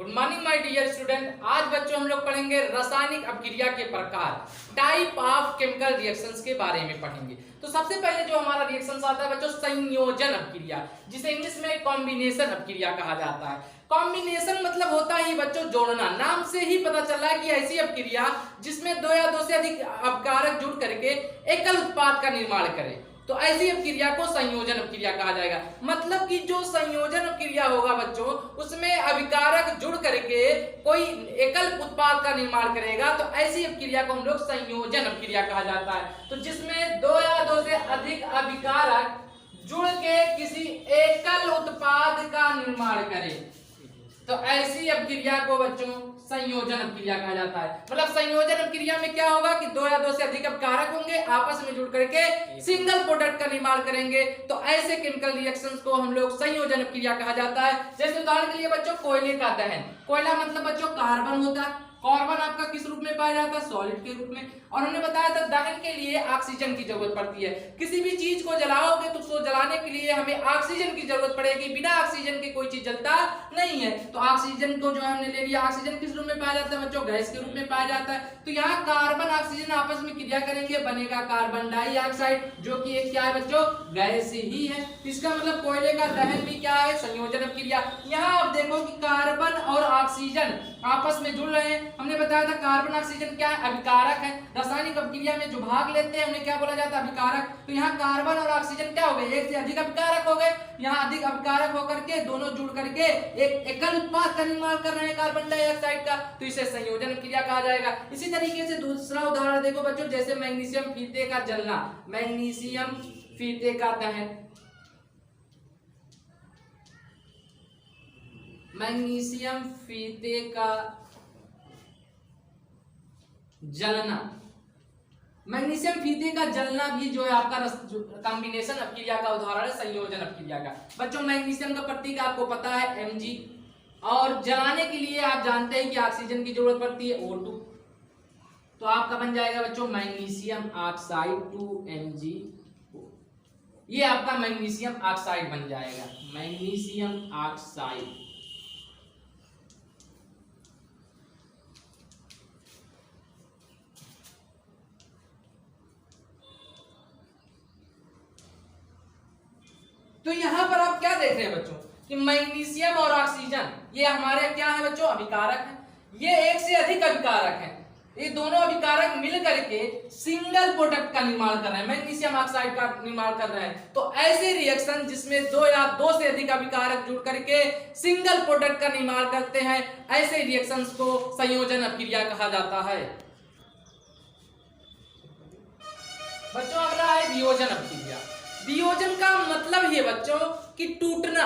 Good morning my dear student. आज बच्चों हम लोग पढ़ेंगे रासायनिक अपक्रिया के प्रकार, टाइप ऑफ केमिकल रिएक्शंस के बारे में पढ़ेंगे। तो सबसे पहले जो हमारा रिएक्शन आता है बच्चों, संयोजन अपक्रिया, जिसे इंग्लिश में कॉम्बिनेशन अपक्रिया कहा जाता है। कॉम्बिनेशन मतलब होता ही बच्चों जोड़ना। नाम से ही पता चल रहा है कि ऐसी अपक्रिया जिसमें दो या दो से अधिक अपकारक जुड़ करके एकल उत्पाद का निर्माण करे, तो ऐसी अपक्रिया को संयोजन अपक्रिया कहा जाएगा। मतलब कि जो संयोजन अपक्रिया होगा बच्चों, उसमें अभिकारक जुड़ करके कोई एकल उत्पाद का निर्माण करेगा, तो ऐसी अपक्रिया को हम लोग संयोजन अपक्रिया कहा जाता है। तो जिसमें दो या दो से अधिक अभिकारक जुड़ के किसी एकल उत्पाद का निर्माण करे, तो ऐसी अपक्रिया को बच्चों संयोजन अपक्रिया कहा जाता है। मतलब संयोजन अपक्रिया में क्या होगा कि दो या दो से अधिक अपकारक होंगे, आपस में जुड़ करके सिंगल प्रोडक्ट का निर्माण करेंगे, तो ऐसे केमिकल रिएक्शंस को हम लोग संयोजन अपक्रिया कहा जाता है। जैसे उदाहरण के लिए बच्चों कोयले का दहन। कोयला मतलब बच्चों कार्बन होता है। कार्बन आपका किस रूप में पाया जाता है? सॉलिड के रूप में। और हमने बताया था दहन के लिए ऑक्सीजन की जरूरत पड़ती है। किसी भी चीज को जलाओगे तो उसको जलाने के लिए हमें ऑक्सीजन की जरूरत पड़ेगी। बिना ऑक्सीजन के कोई चीज जलता नहीं है। तो ऑक्सीजन को जो हमने ले लिया, ऑक्सीजन किस रूप में पाया जाता है बच्चों? गैस के रूप में पाया जाता है। तो यहाँ कार्बन ऑक्सीजन आपस में क्रिया करेंगे, बनेगा कार्बन डाइऑक्साइड, जो कि एक क्या है बच्चों? गैस ही है। इसका मतलब कोयले का दहन भी क्या है? संयोजन अपक्रिया। यहाँ आप देखो कि कार्बन और ऑक्सीजन आपस में जुड़ रहे हैं। हमने बताया था कार्बन ऑक्सीजन क्या है? अभिकारक है। रासायनिक अपक्रिया में जो भाग लेते हैं उन्हें क्या बोला जाता है? अभिकारक। तो यहाँ कार्बन और ऑक्सीजन क्या हो गए? एक से अधिक अभिकारक हो गए। यहाँ अधिक अभिकारक होकर के दोनों जुड़ करके एक एकल उत्पाद का निर्माण कर रहे हैं कार्बन डाइऑक्साइड का, तो इसे संयोजन अपक्रिया कहा जाएगा। इसी तरीके से दूसरा उदाहरण देखो बच्चों, जैसे मैग्नीशियम फीते का जलना, मैग्नीशियम फीते का दहन, मैग्नीशियम फीते का जलना। मैग्नीशियम फीते का जलना भी जो है आपका कॉम्बिनेशन अपक्रिया का उदाहरण है, संयोजन अपक्रिया का। बच्चों मैग्नीशियम का प्रतीक आपको पता है Mg, और जलाने के लिए आप जानते हैं कि ऑक्सीजन की जरूरत पड़ती है O2, तो आपका बन जाएगा बच्चों मैग्नीशियम ऑक्साइड 2Mg। ये आपका मैग्नीशियम ऑक्साइड बन जाएगा, मैग्नीशियम ऑक्साइड। तो यहां पर आप क्या देख रहे हैं बच्चों कि मैग्नीशियम और ऑक्सीजन ये हमारे क्या है बच्चों? अभिकारक है। ये एक से अधिक अभिकारक है। ये दोनों अभिकारक मिल करके सिंगल प्रोडक्ट का निर्माण कर रहे हैं, मैग्नीशियम ऑक्साइड का निर्माण कर रहे हैं। तो ऐसे रिएक्शन जिसमें दो या दो से अधिक अभिकारक जुड़ करके सिंगल प्रोडक्ट का निर्माण करते हैं, ऐसे रिएक्शंस को संयोजन अपक्रिया कहा जाता है। बच्चों अगला है वियोजन अपक्रिया। वियोजन का मतलब ये बच्चों कि टूटना।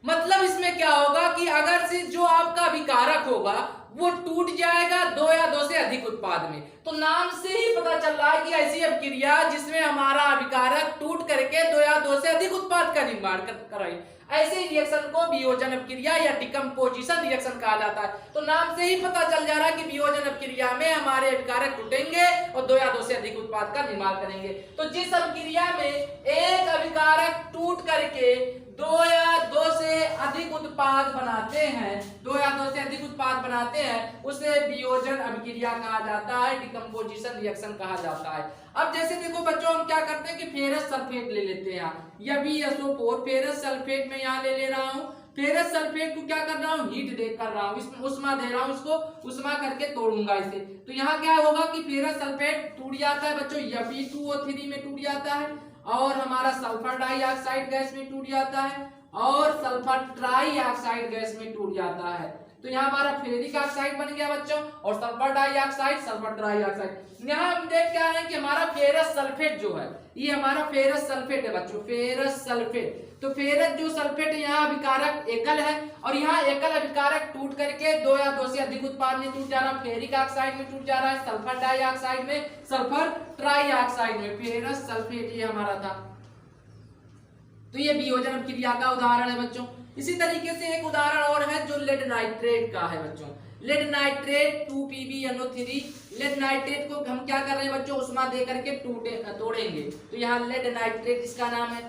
मतलब इसमें क्या होगा कि अगर से जो आपका अभिकारक होगा वो टूट जाएगा दो या दो से अधिक उत्पाद में। तो नाम से ही पता चल रहा है कि ऐसी अपक्रिया जिसमें हमारा अभिकारक टूट करके दो या दो से अधिक उत्पाद का निर्माण कराए, ऐसे रिएक्शन को वियोजन अपक्रिया या डिकम्पोजिशन रिएक्शन कहा जाता है। तो नाम से ही पता चल जा रहा है कि वियोजन अपक्रिया में हमारे अभिकारक टूटेंगे और दो या दो से अधिक उत्पाद का निर्माण करेंगे। तो जिस अपक्रिया में एक अभिकारक टूट करके दो या दो से अधिक उत्पाद बनाते हैं, दो या दो से अधिक उत्पाद बनाते हैं, उसे वियोजन अपक्रिया कहा जाता है, डिकम्पोजिशन रिएक्शन कहा जाता है। अब जैसे देखो बच्चों, हम क्या करते हैं कि फेरस सल्फेट ले लेते हैं, FeSO4 फेरस सल्फेट में यहाँ ले रहा हूँ। फेरस सल्फेट को क्या कर रहा हूँ? हीट दे कर रहा हूँ, इसमें उष्मा दे रहा हूँ, इसको उष्मा करके तोड़ूंगा इसे। तो यहाँ क्या होगा कि फेरस सल्फेट टूट जाता है बच्चों, Fe2O3 में टूट जाता है, और हमारा सल्फर डाइऑक्साइड गैस में टूट जाता है, और सल्फर ट्राइऑक्साइड गैस में टूट जाता है। तो यहाँ हमारा फेरिक ऑक्साइड बन गया बच्चों, और सल्फर डाइऑक्साइड, सल्फर ट्राइऑक्साइड। यहाँ हम देख क्या है कि हमारा फेरस सल्फेट जो है, ये हमारा फेरस सल्फेट है बच्चों, फेरस सल्फेट। तो फेरस जो सल्फेट है यहाँ अभिकारक एकल है, और यहाँ एकल अभिकारक टूट करके दो या दो से अधिक उत्पाद में टूट जा रहा है, फेरिक ऑक्साइड में टूट जा रहा है, सल्फर डाइऑक्साइड में, सल्फर ट्राइऑक्साइड में। फेरस सल्फेट ये हमारा था। तो ये वियोजन अपक्रिया का उदाहरण है बच्चों। इसी तरीके से एक उदाहरण और है जो लेड नाइट्रेट का है बच्चों, lead nitrate 2PbNO3। Lead nitrate को हम क्या कर रहे हैं बच्चों? उष्मा दे करके तोड़ेंगे। तो यहाँ लेड नाइट्रेट इसका नाम है।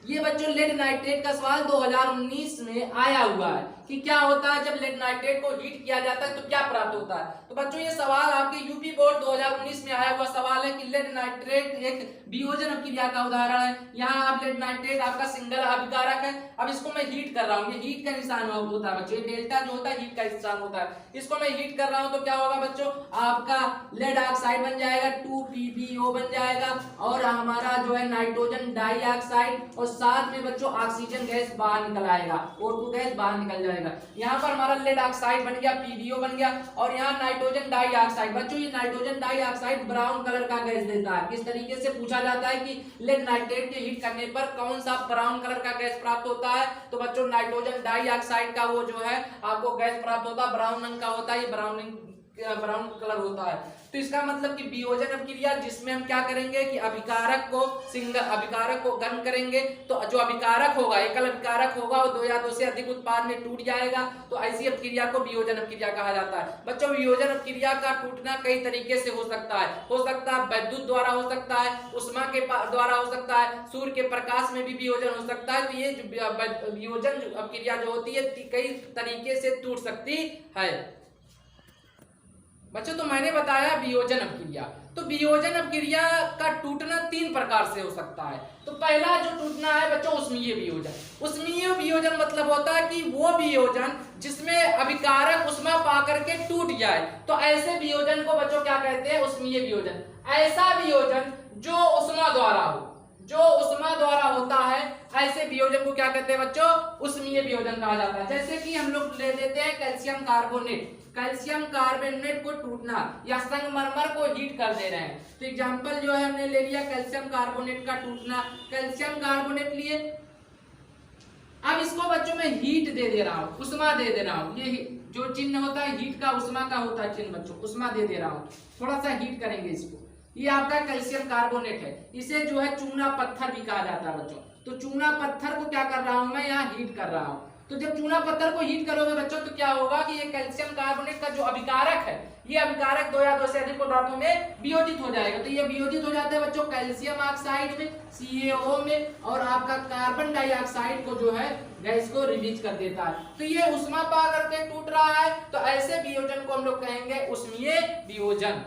ये बच्चों लेड नाइट्रेट का सवाल 2019 में आया हुआ है कि कि क्या होता है जब लेड नाइट्रेट को हीट किया जाता है तो क्या प्राप्त होता है। तो बच्चों ये सवाल आपके यूपी बोर्ड 2019 में आया हुआ सवाल है कि लेड नाइट्रेट एक वियोजन अपक्रिया का उदाहरण है। यहाँ आप लेड नाइट्रेट आपका सिंगल अभिकारक है, अब इसको मैं हीट कर रहा हूँ, ये हीट का निशान होता है बच्चों, ये डेल्टा जो होता है हीट का निशान होता है, इसको मैं हीट कर रहा हूँ तो क्या होगा बच्चों, आपका लेड ऑक्साइड बन जाएगा 2PbO बन जाएगा और हमारा जो है नाइट्रोजन डाइऑक्साइड और साथ में बच्चों ऑक्सीजन गैस बाहर निकल आएगा, O2 गैस बाहर निकल जाएगा। यहाँ पर हमारा लेड ऑक्साइड बन गया, PbO बन गया और यहाँ नाइट्रोजन डाइऑक्साइड। बच्चों ये नाइट्रोजन डाइऑक्साइड ब्राउन कलर का गैस देता है। किस तरीके से पूछा जाता है कि लेड नाइट्रेट के हीट करने पर कौन सा ब्राउन कलर का गैस प्राप्त होता है, तो बच्चों नाइट्रोजन डाइऑक्साइड का वो जो है आपको गैस प्राप्त होता है, ब्राउन रंग का होता है, ये ब्राउन कलर होता है। तो इसका मतलब कि वियोजन अपक्रिया जिसमें हम क्या करेंगे कि अभिकारक को गर्म करेंगे तो जो अभिकारक होगा, एकल अभिकारक होगा, वो 2 या 2 से अधिक उत्पाद में टूट जाएगा, तो ऐसी अपक्रिया को वियोजन अपक्रिया कहा जाता है। बच्चों वियोजन अपक्रिया का टूटना कई तरीके से हो सकता है विद्युत द्वारा हो सकता है, उष्मा के द्वारा हो सकता है, सूर्य के प्रकाश में भी वियोजन हो सकता है। तो ये वियोजन अपक्रिया जो होती है कई तरीके से टूट सकती है बच्चों। तो मैंने बताया वियोजन अपक्रिया, तो वियोजन अपक्रिया का टूटना 3 प्रकार से हो सकता है। तो पहला जो टूटना है बच्चों उष्मीय वियोजन। उष्मीय वियोजन मतलब होता है कि वो वियोजन जिसमें अभिकारक उष्मा पाकर के टूट जाए, तो ऐसे वियोजन को बच्चों क्या कहते हैं, उष्मीय वियोजन। ऐसा वियोजन जो उष्मा द्वारा हो, जो उष्मा द्वारा होता है, ऐसे वियोजन को क्या कहते हैं बच्चों, उष्मीय वियोजन कहा जाता है। जैसे कि हम लोग ले लेते हैं कैल्शियम कार्बोनेट को टूटना या संगमरमर को हीट कर दे रहे हैं। तो एग्जांपल जो है हमने ले लिया कैल्शियम कार्बोनेट का टूटना, कैल्शियम कार्बोनेट लिए, अब इसको बच्चों में हीट दे रहा हूँ, उष्मा दे रहा हूँ। ये जो चिन्ह होता है हीट का, उष्मा का होता है चिन्ह बच्चों, उष्मा दे रहा हूँ, थोड़ा सा हीट करेंगे इसको। ये आपका कैल्शियम कार्बोनेट है, इसे जो है चूना पत्थर भी कहा जाता है बच्चों। तो चूना पत्थर को क्या कर रहा हूं मैं, यहाँ हीट कर रहा हूं। तो जब चूना पत्थर को हीट करोगे बच्चों तो क्या होगा कि ये कैल्शियम कार्बोनेट का जो अभिकारक है, ये अभिकारक 2 या 2 से अधिक पदार्थों में वियोजित हो जाएगा। तो ये वियोजित हो जाता है बच्चों कैल्शियम ऑक्साइड में, CaO में, और आपका कार्बन डाइऑक्साइड को जो है गैस को रिलीज कर देता है। तो ये उष्मा पा करके टूट रहा है, तो ऐसे वियोजन को हम लोग कहेंगे उष्मीय वियोजन।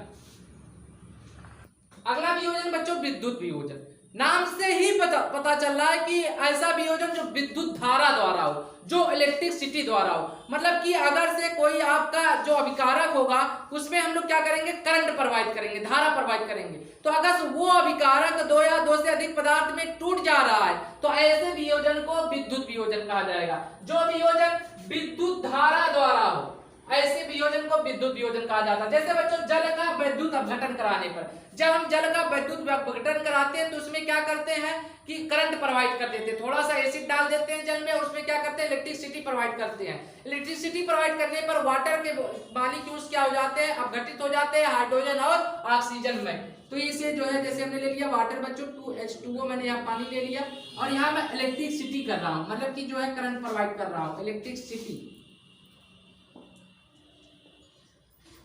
अगला वियोजन बच्चों विद्युत वियोजन। नाम से ही पता चल रहा है कि ऐसा वियोजन जो विद्युत धारा द्वारा हो, जो इलेक्ट्रिसिटी द्वारा हो। मतलब कि अगर से कोई आपका जो अभिकारक होगा उसमें हम लोग क्या करेंगे, करंट प्रवाहित करेंगे, धारा प्रवाहित करेंगे। तो अगर वो अभिकारक 2 या 2 से अधिक पदार्थ में टूट जा रहा है तो ऐसे वियोजन को विद्युत वियोजन कहा जाएगा। जो वियोजन विद्युत धारा द्वारा हो, ऐसे वियोजन को विद्युत वियोजन कहा जाता है। जैसे बच्चों जल का विद्युत अपघटन कराने पर, जब हम जल का विद्युत अपघटन कराते हैं तो उसमें क्या करते हैं कि करंट प्रोवाइड कर देते हैं, थोड़ा सा एसिड डाल देते हैं जल में और उसमें क्या करते हैं, इलेक्ट्रिसिटी प्रोवाइड करते हैं। इलेक्ट्रिसिटी प्रोवाइड करने पर वाटर के मॉलिक्यूल्स क्या हो जाते हैं, अपघटित हो जाते हैं हाइड्रोजन और ऑक्सीजन में। तो इसे जो है जैसे हमने ले लिया वाटर बच्चों 2H2O, मैंने यहाँ पानी ले लिया और यहाँ मैं इलेक्ट्रिसिटी कर रहा हूँ, मतलब कि जो है करंट प्रोवाइड कर रहा हूँ, इलेक्ट्रिसिटी।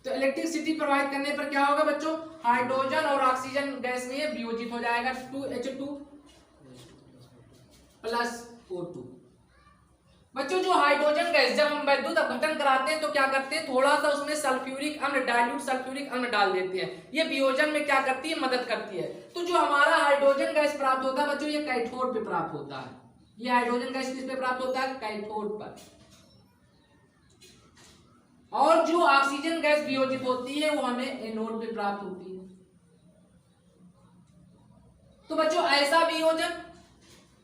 तो इलेक्ट्रिसिटी प्रोवाइड करने पर क्या होगा बच्चों, हाइड्रोजन और ऑक्सीजन गैस में वियोजित हो जाएगा 2H2 प्लस O2। बच्चों जो हाइड्रोजन गैस जब हम विद्युत अपघटन कराते हैं तो क्या करते हैं, थोड़ा सा उसमें सल्फ्यूरिक अम्ल, डाइल्यूट सल्फ्यूरिक अम्ल डाल देते हैं। ये वियोजन में क्या करती है, मदद करती है। तो जो हमारा हाइड्रोजन गैस प्राप्त होता है बच्चों, ये कैथोड पे प्राप्त होता है। ये हाइड्रोजन गैस किस पे प्राप्त होता है, कैथोड पर। और जो ऑक्सीजन गैस वियोजित होती है वो हमें एनोड पे प्राप्त होती है। तो बच्चों ऐसा वियोजन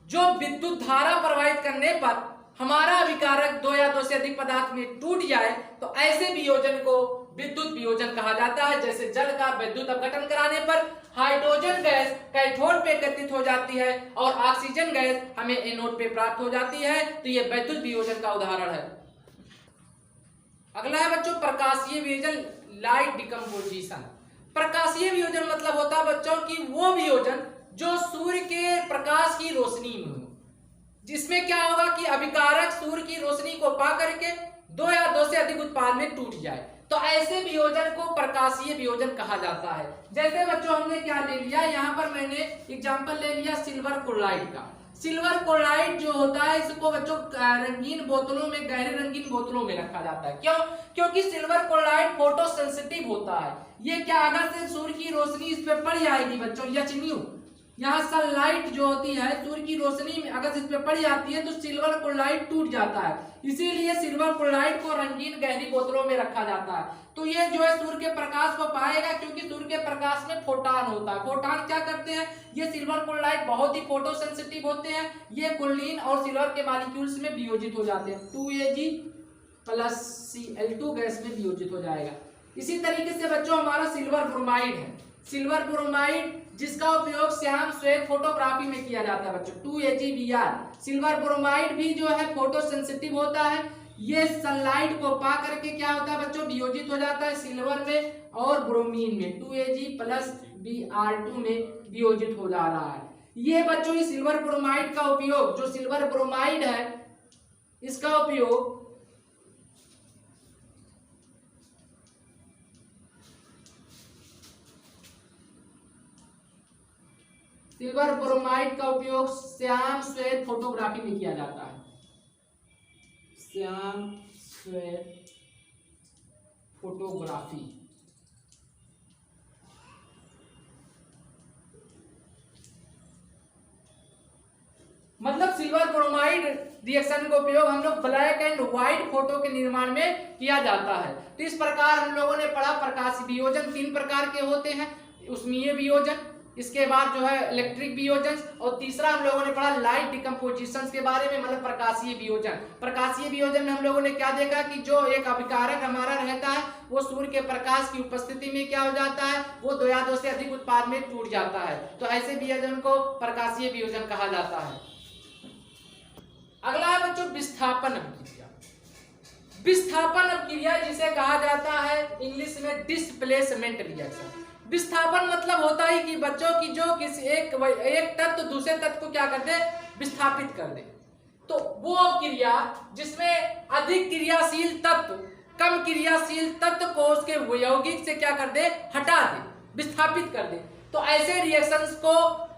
जो विद्युत धारा प्रवाहित करने पर हमारा अभिकारक 2 या 2 से अधिक पदार्थ में टूट जाए तो ऐसे वियोजन को विद्युत वियोजन कहा जाता है। जैसे जल का विद्युत अपघटन कराने पर हाइड्रोजन गैस कैथोड पे एकत्रित हो जाती है और ऑक्सीजन गैस हमें एनोड पे प्राप्त हो जाती है, तो यह विद्युत वियोजन का उदाहरण है। अगला है बच्चों प्रकाशीय वियोजन, लाइट डिकम्पोजिशन। प्रकाशीय वियोजन मतलब होता है बच्चों की वो वियोजन जो सूर्य के प्रकाश की रोशनी में हो, जिसमें क्या होगा कि अभिकारक सूर्य की रोशनी को पा करके 2 या 2 से अधिक उत्पाद में टूट जाए, तो ऐसे वियोजन को प्रकाशीय वियोजन कहा जाता है। जैसे बच्चों हमने क्या ले लिया, यहाँ पर मैंने एग्जांपल ले लिया सिल्वर क्लोराइड का। सिल्वर क्लोराइड जो होता है इसको बच्चों रंगीन बोतलों में, गहरे रंगीन बोतलों में रखा जाता है। क्यों? क्योंकि सिल्वर क्लोराइड फोटो सेंसिटिव होता है। ये क्या, अगर से सूर्य की रोशनी इस पे पड़ जाएगी बच्चों, एच-न्यू, यहाँ सनलाइट जो होती है सूर्य की रोशनी में अगर इस पे पड़ जाती है तो सिल्वर क्लोराइड टूट जाता है। इसीलिए सिल्वर क्लोराइड को रंगीन गहरी बोतलों में रखा जाता है। तो ये जो है सूर्य के प्रकाश को पाएगा, क्योंकि सूर्य के प्रकाश में फोटॉन होता है। फोटॉन क्या करते हैं, ये सिल्वर क्लोराइड बहुत ही फोटो सेंसिटिव होते हैं। ये क्लोरीन और सिल्वर के मॉलिक्यूल्स में वियोजित हो जाते हैं, 2Ag प्लस Cl2 गैस में वियोजित हो जाएगा। इसी तरीके से बच्चों हमारा सिल्वर ब्रोमाइड है। सिल्वर ब्रोमाइड जिसका उपयोग श्याम श्वेत फोटोग्राफी में किया जाता है बच्चों, 2AgBr। सिल्वर ब्रोमाइड भी जो है फोटो सेंसिटिव होता है। ये सनलाइट को पा करके क्या होता है बच्चों, वियोजित हो जाता है सिल्वर में और ब्रोमीन में, 2Ag प्लस Br2 में वियोजित हो जा रहा है। ये बच्चों इस सिल्वर ब्रोमाइड का उपयोग, जो सिल्वर ब्रोमाइड है इसका उपयोग सिल्वर ब्रोमाइड का उपयोग श्याम श्वेत फोटोग्राफी में किया जाता है। श्याम श्वेत फोटोग्राफी, मतलब सिल्वर ब्रोमाइड रिएक्शन का उपयोग हम लोग ब्लैक एंड व्हाइट फोटो के निर्माण में किया जाता है। तो इस प्रकार हम लोगों ने पढ़ा प्रकाशीय वियोजन 3 प्रकार के होते हैं, उष्मीय वियोजन, इसके बाद जो है इलेक्ट्रिक वियोजन, और तीसरा हम लोगों ने पढ़ा लाइट डिकम्पोजिशन के बारे में, मतलब प्रकाशीय वियोजन। प्रकाशीय वियोजन में हम लोगों ने क्या देखा कि जो एक अभिकारक हमारा रहता है वो सूर्य के प्रकाश की उपस्थिति में क्या हो जाता है, वो 2 या 2 से अधिक उत्पाद में टूट जाता है। तो ऐसे वियोजन को प्रकाशीय वियोजन कहा जाता है। अगला है बच्चों विस्थापन अभिक्रिया। विस्थापन अभिक्रिया जिसे कहा जाता है इंग्लिश में डिस्प्लेसमेंट रिएक्शन। विस्थापन मतलब होता है कि बच्चों की जो किसी एक तत्व दूसरे तत्व को क्या कर दे, विस्थापित कर दे। तो वो अभिक्रिया जिसमें अधिक क्रियाशील तत्व कम क्रियाशील तत्व को उसके यौगिक से क्या कर दे, हटा दे, विस्थापित कर दे। तो ऐसे रिएक्शंस को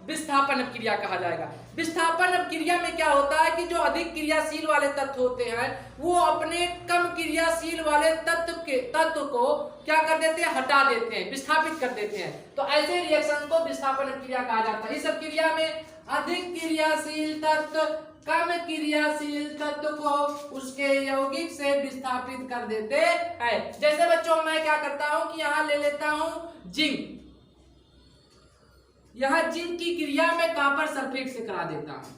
विस्थापन अभिक्रिया कहा जाएगा। विस्थापन अभिक्रिया में क्या होता है कि जो अधिक क्रियाशील वाले तत्व होते हैं वो अपने कम क्रियाशील वाले तत्व को क्या कर देते हैं, हटा देते हैं, विस्थापित कर देते हैं। तो ऐसे रिएक्शन को विस्थापन अभिक्रिया कहा जाता है। इस अभिक्रिया में अधिक क्रियाशील तत्व कम क्रियाशील तत्व को उसके यौगिक से विस्थापित कर देते हैं। जैसे बच्चों मैं क्या करता हूं कि यहां ले लेता हूं जिंक, यहां जिंक की क्रिया में कॉपर सल्फेट से करा देता हूं।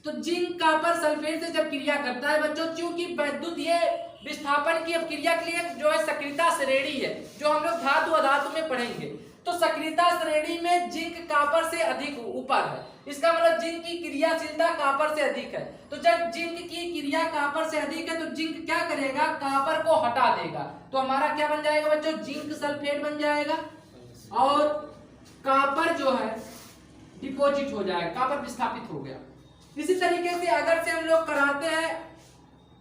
तो जिंक कॉपर सल्फेट से जब क्रिया करता है बच्चों, चूंकि वैद्युत ये विस्थापन की क्रिया के लिए जो है सक्रियता श्रेणी है, जो हम लोग धातु अधातु में पढ़ेंगे, तो सक्रियता श्रेणी में जिंक कॉपर से अधिक ऊपर है। इसका मतलब जिंक की क्रियाशीलता कॉपर से अधिक है। तो जब जिंक की क्रिया कॉपर से अधिक है तो जिंक क्या करेगा, कॉपर को हटा देगा। तो हमारा क्या बन जाएगा बच्चों, जिंक सल्फेट बन जाएगा और कॉपर जो है डिपॉजिट हो जाएगा, कॉपर विस्थापित हो गया। इसी तरीके से अगर से हम लोग कराते हैं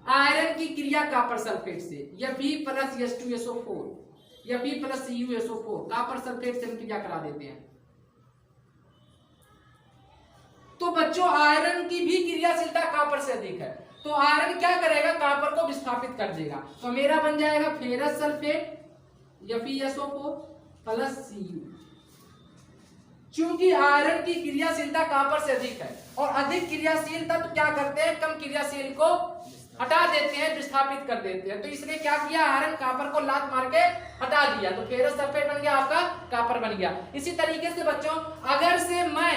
आयरन की क्रिया कॉपर सल्फेट से, या Fe प्लस H2SO4 या Fe plus CuSO4, copper sulphate से हम क्रिया करा देते हैं, तो बच्चों आयरन की भी क्रियाशीलता कॉपर से अधिक है। तो आयरन क्या करेगा, कॉपर को विस्थापित कर देगा। तो मेरा बन जाएगा फेरस सल्फेट या FeSO4 प्लस Cu। क्योंकि आयरन की क्रियाशीलता कॉपर से अधिक है और अधिक क्रियाशील तत्व क्या करते हैं, कम क्रियाशील को हटा देते हैं, विस्थापित कर देते हैं। तो इसलिए क्या किया, आयरन कॉपर को लात मार के हटा दिया, तो फेरस सल्फेट बन गया, आपका कॉपर बन गया। इसी तरीके से बच्चों अगर से मैं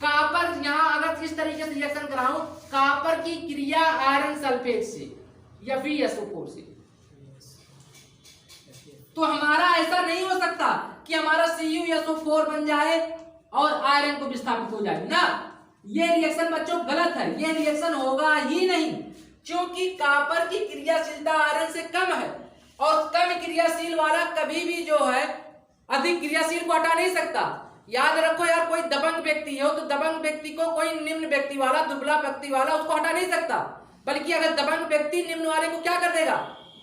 कॉपर यहाँ अगर इस तरीके से रिएक्शन कराऊं कॉपर की क्रिया आयरन सल्फेट से या FeSO4 से, तो हमारा ऐसा नहीं हो सकता कि हमारा CuSO4 बन जाए और आयरन को विस्थापित हो जाए ना। ये रिएक्शन बच्चों गलत है, ये रिएक्शन होगा ही नहीं, क्योंकि कॉपर की क्रियाशीलता आयरन से कम है और कम क्रियाशील वाला कभी भी जो है अधिक क्रियाशील को हटा नहीं सकता। याद रखो यार, कोई दबंग व्यक्ति हो तो दबंग व्यक्ति को कोई निम्न व्यक्ति वाला, दुबला व्यक्ति वाला उसको हटा नहीं सकता, बल्कि अगर दबंग व्यक्ति निम्न वाले को क्या कर देगा,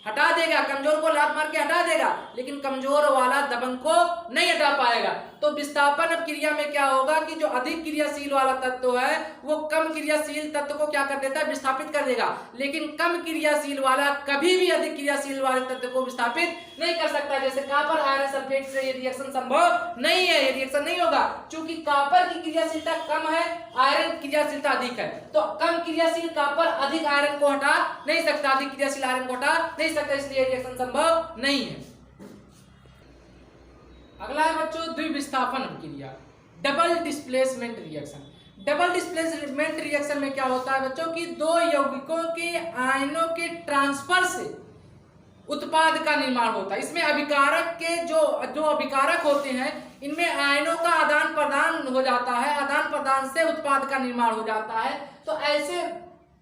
हटा देगा, कमजोर को लात मार के हटा देगा, लेकिन कमजोर वाला दबंग को नहीं हटा पाएगा। तो विस्थापन अपक्रिया में क्या होगा कि जो अधिक क्रियाशील वाला तत्व है वो कम क्रियाशील तत्व को क्या कर देता है, विस्थापित कर देगा। लेकिन कम क्रियाशील वाला कभी भी अधिक क्रियाशील वाले तत्व को विस्थापित नहीं कर सकता। जैसे कॉपर आयरन सल्फेट से ये रिएक्शन संभव नहीं है, ये रिएक्शन नहीं होगा, क्योंकि कॉपर की क्रियाशीलता कम है, आयरन क्रियाशीलता अधिक है। तो कम क्रियाशील कॉपर अधिक आयरन को हटा नहीं सकता, अधिक क्रियाशील आयरन को हटा नहीं सकता, इसलिए रिएक्शन संभव नहीं है। अगला है बच्चों द्विविस्थापन अपक्रिया, double displacement reaction. Double displacement reaction में क्या होता है बच्चों कि दो यौगिकों के आयनों के ट्रांसफर से उत्पाद का निर्माण होता है। इसमें अभिकारक के जो अभिकारक होते हैं इनमें आयनों का आदान प्रदान हो जाता है, आदान प्रदान से उत्पाद का निर्माण हो जाता है। तो ऐसे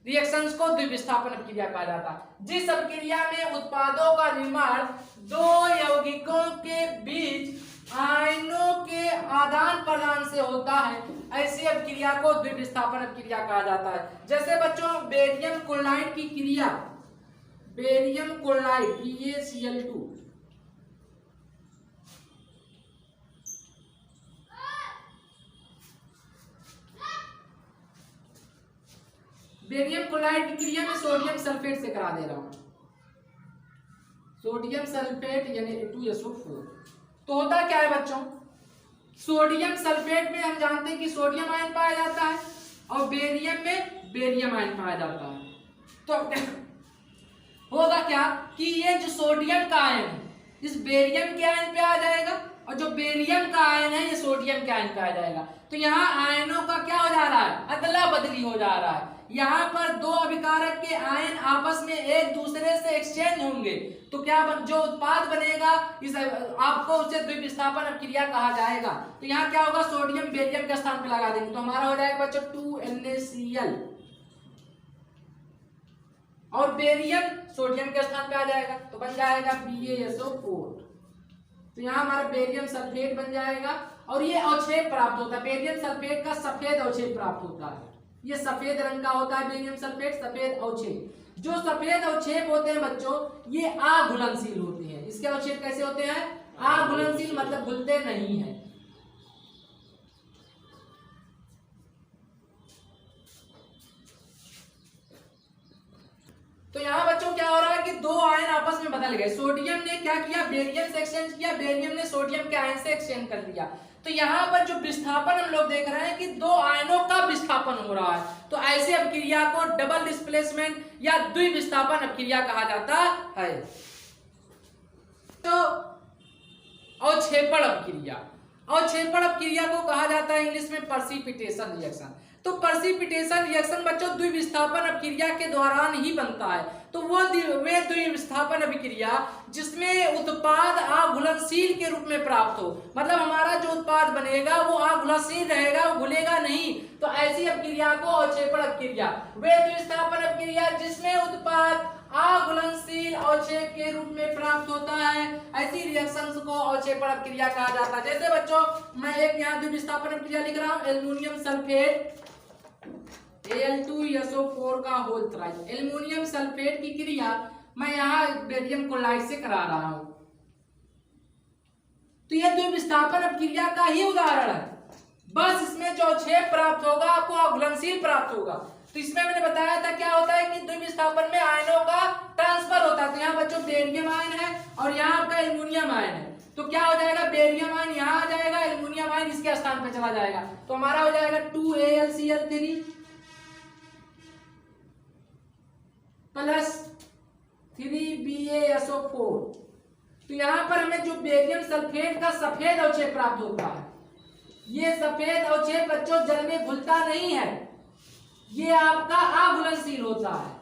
रिएक्शंस को द्विविस्थापन अपक्रिया कहा जाता है। जिस अपक्रिया में उत्पादों का निर्माण दो यौगिकों के बीच आयनों के आदान प्रदान से होता है, ऐसी अपक्रिया को द्विविस्थापन अपक्रिया कहा जाता है। जैसे बच्चों बेरियम क्लोराइड की क्रिया, barium chloride BaCl2, barium chloride की क्रिया में सोडियम सल्फेट से करा दे रहा हूं, सोडियम सल्फेट यानी 2SO4। तो होता क्या है बच्चों, सोडियम सल्फेट में हम जानते हैं कि सोडियम आयन पाया जाता है और बेरियम में बेरियम आयन पाया जाता है। तो होगा क्या कि ये जो सोडियम का आयन है इस बेरियम के आयन पे आ जाएगा और जो बेरियम का आयन है ये सोडियम के आयन पे आ जाएगा। तो यहाँ आयनों का क्या हो जा रहा है, अदला बदली हो जा रहा है। यहाँ पर दो अभिकारक के आयन आपस में एक दूसरे से एक्सचेंज होंगे तो क्या जो उत्पाद बनेगा इस आपको उसे द्विविस्थापन अपक्रिया कहा जाएगा। तो यहाँ क्या होगा, सोडियम बेरियम के स्थान पे लगा देंगे तो हमारा हो जाएगा बच्चों 2NaCl और बेरियम सोडियम के स्थान पे आ जाएगा तो बन जाएगा BaSO4। तो यहाँ हमारा बेरियम सल्फेट बन जाएगा और ये अवक्षेप प्राप्त होता है। बेरियम सल्फेट का सफेद अवक्षेप प्राप्त होता है, ये सफेद रंग का होता है बेरियम सल्फेट, सफेद अवक्षेप। जो सफेद अवक्षेप होते हैं बच्चों ये अघुलनशील होते हैं। इसके अवक्षेप कैसे होते हैं, अघुलनशील मतलब घुलते नहीं है। तो यहाँ बच्चों क्या हो रहा है कि दो आयन आपस में बदल गए। सोडियम ने क्या किया, बेरियम से एक्सचेंज किया, बेरियम ने सोडियम के आयन से एक्सचेंज कर दिया। तो यहाँ पर जो विस्थापन हम लोग देख रहे हैं कि दो आयनों का विस्थापन हो रहा है। तो ऐसे अपक्रिया को डबल डिस्प्लेसमेंट या द्विविस्थापन अपक्रिया कहा जाता है। तो अवक्षेपण अपक्रिया, अवक्षेपण अपक्रिया को कहा जाता है इंग्लिश में प्रेसिपिटेशन रिएक्शन। तो प्रेसिपिटेशन रिएक्शन बच्चों द्विविस्थापन अपक्रिया के दौरान ही बनता है। तो वे द्विविस्थापन अपक्रिया जिसमें उत्पाद अघुलनशील के रूप में प्राप्त हो, मतलब हमारा जो उत्पाद बनेगा वो अघुलनशील रहेगा, वो घुलेगा नहीं। तो ऐसी अपक्रिया को अवक्षेपण अपक्रिया, वे द्विविस्थापन अपक्रिया जिसमें उत्पाद अघुलनशील अवक्षेप के रूप में प्राप्त होता है, ऐसी रिएक्शंस को अवक्षेपण अपक्रिया कहा जाता है। जैसे बच्चों मैं एक यहाँ द्विविस्थापन अपक्रिया लिख रहा हूँ, एल्युमिनियम सल्फेट Al2SO4 का होल थ्राइस, एल्युमिनियम सल्फेट की क्रिया मैं यहाँ बेरियम क्लोराइड से करा रहा हूँ। तो यह द्विविस्थापन अपक्रिया का ही उदाहरण है, बस इसमें जो अवक्षेप प्राप्त होगा आपको अघुलनशील प्राप्त होगा। तो इसमें मैंने बताया था क्या होता है कि द्विविस्थापन में आयनों का ट्रांसफर होता है। तो यहाँ बच्चों बेरियम आयन है और यहाँ आपका एल्युमिनियम आयन है। तो क्या हो जाएगा, बेरियम आयन यहाँ आ जाएगा, एल्युमिनियम आयन इसके स्थान पे चला जाएगा। तो हमारा हो जाएगा 2AlCl3 प्लस 3BaSO4। तो यहाँ पर हमें जो बेरियम सल्फेट का सफेद अवक्षेप प्राप्त होता है, ये सफेद अवक्षेप बच्चों जल में घुलता नहीं है, ये आपका अघुलनशील होता है।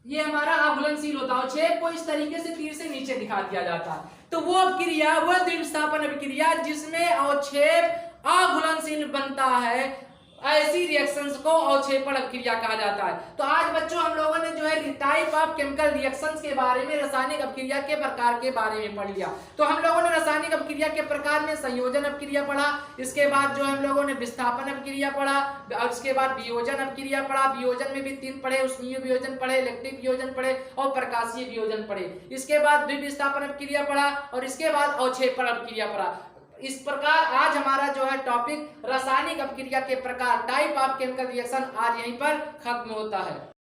ये हमारा अघुलनशील होता है, अवक्षेप को इस तरीके से तीर से नीचे दिखा दिया जाता है। तो वो अपक्रिया, वह द्विविस्थापन अपक्रिया जिसमें अवक्षेप अघुलनशील बनता है, ऐसी रिएक्शंस को अवक्षेपण अपक्रिया कहा जाता है। तो आज बच्चों हम लोगों ने जो है टाइप ऑफ केमिकल रिएक्शंस के बारे में, रासायनिक अपक्रिया के प्रकार के बारे में पढ़ लिया। तो हम लोगों ने रासायनिक अपक्रिया के प्रकार में संयोजन अपक्रिया पढ़ा, इसके बाद जो हम लोगों ने विस्थापन अपक्रिया पढ़ा, और इसके बाद वियोजन अपक्रिया पढ़ा। वियोजन में भी 3 पढ़े, उष्मीय वियोजन पढ़े, इलेक्ट्रिक वियोजन पढ़े और प्रकाशीय वियोजन पढ़े। इसके बाद द्विविस्थापन अपक्रिया पढ़ा और इसके बाद अवक्षेपण अपक्रिया पढ़ा। इस प्रकार आज हमारा जो है टॉपिक रासायनिक अपक्रिया के प्रकार, टाइप ऑफ केमिकल रिएक्शन, आज यहीं पर खत्म होता है।